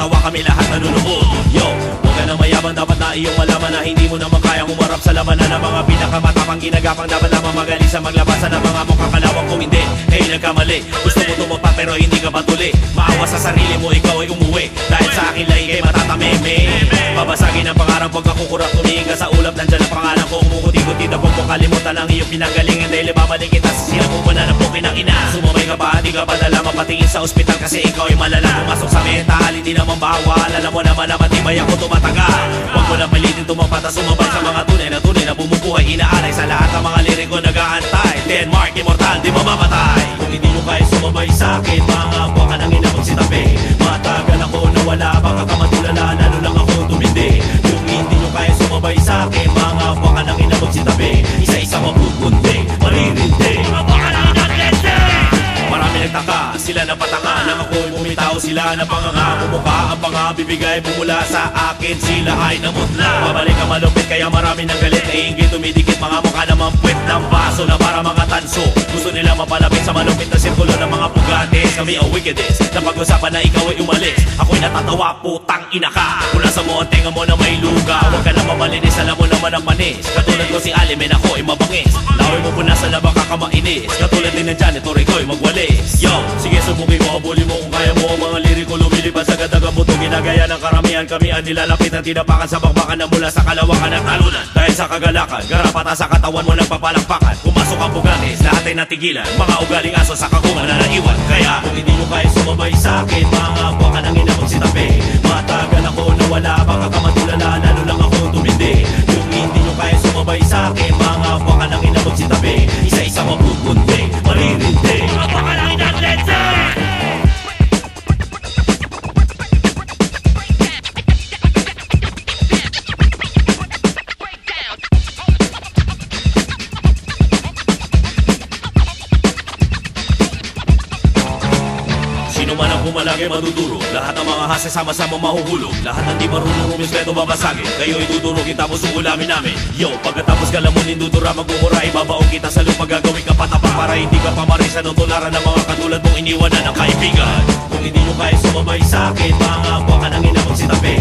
natatawa kami lahat nanunood. Yo, huwag ka na mayaman, dapat na iyong malaman na hindi mo naman kayang umarap sa labanan ng mga pinakamatapang ginagapang. Dapat lamang magaling sa maglabasan ng mga mukhang kalawang. Kung hindi, kayo nagkamali. Gusto mo tumapa pero hindi ka patuli. Maawa sa sarili mo, ikaw ay umuwi. Dahil sa akin lang ikay matatameme. Babasagin ang pangarap, huwag ka kukurap. Tumingin ka sa ulap, nandyan ang pangalan ko. Umukuti-kuti na huwag mo kalimutan ang iyong pinanggalingan. Dahil babalik kita sa sila mo ba na napukin ang ina. Sumabay ka pa, di ka padala mapatingin sa ospital kasi ikaw ay malala. Pumasok sa mental, hindi naman bawal. Alam mo naman na matibay ako tumatagal. Huwag mo lang pilitin tumapata, sumabay sa mga tunay na bumubuhay. Inaalay sa lahat ng mga liriko nag-aantay. Denmark, immortal, di mamamatay. Kung hindi mo kaya sumabay sa akin, mga buwan ka nang inabot si tabi. Matagal ako nawala, baka ka matulala, lalo lang ako tumindi. Kung hindi mo kaya sumabay sa akin, mga buwan ka nang inabot si tabi. Isa-isa mapupunti, maririndi. Marami nagtaka, sila na patanga nang ako'y bumitaw, sila na panganga. Bumuka ang pangabibigay, bumula sa akin, sila ay namutla. Babalik ang malupit, kaya marami nang galit. Nainggit, tumidikit, mga mukha namang puwet ng baso na para mga tanso. Gusto nila mapalapit sa malupit na sirkulo ng mga pugates. Kami ang wickedest, na pag-usapan na ikaw ay umalis. Ako'y natatawa, putang ina ka. Kula sa mo ang tenga mo na may luga. Huwag ka na mamalinis, alam mo naman ang manis. Katulad ko si Alimen, ako ay mabangis. Laway mo po nasa labang kakamainis. Katulad din ng janitor, ikaw ay magwalis. Yo, sige subukin mo, abuli mo kung kaya mo. Ang mga liriko lumilipad sa gadagang buto. Ginagaya ng karamihan, kami ang nilalapit ng tinapakan sa bakbakan na mula sa kalawakan at talunan. Dahil sa kagalakan, garapata sa katawan mo nagpapalakpakan. Pumasok ang bugatis, lahat ay natigilan. Mga ugaling aso sa kakungan na naiwan. Kaya kung hindi mo kaya sumabay sa akin, mga buwan ka nang inabot si tabi. Matagal ako nawala, baka ka matulala, lalo lang ako tumindi. Kung hindi mo kaya sumabay sa akin, mga buwan ka nang inabot si tabi. Isa-isa mapupunti, maririndi. Sino man ang pumalagi maduduro. Lahat ng mga hase sama-sama mahuhulog. Lahat ng di marunong rumispeto babasagin. Kayo'y dudurugin tapos ulamin namin. Yo, pagkatapos galamunin dudura magmumura. Ibabaong kita sa lupa, gagawin ka patapak. Para hindi ka pamarisan o tularan ng mga katulad mong iniwanan ng kaibigan. Kung hindi mo kaya sumabay sa akin, mga buwan ka nang inabot si tabi.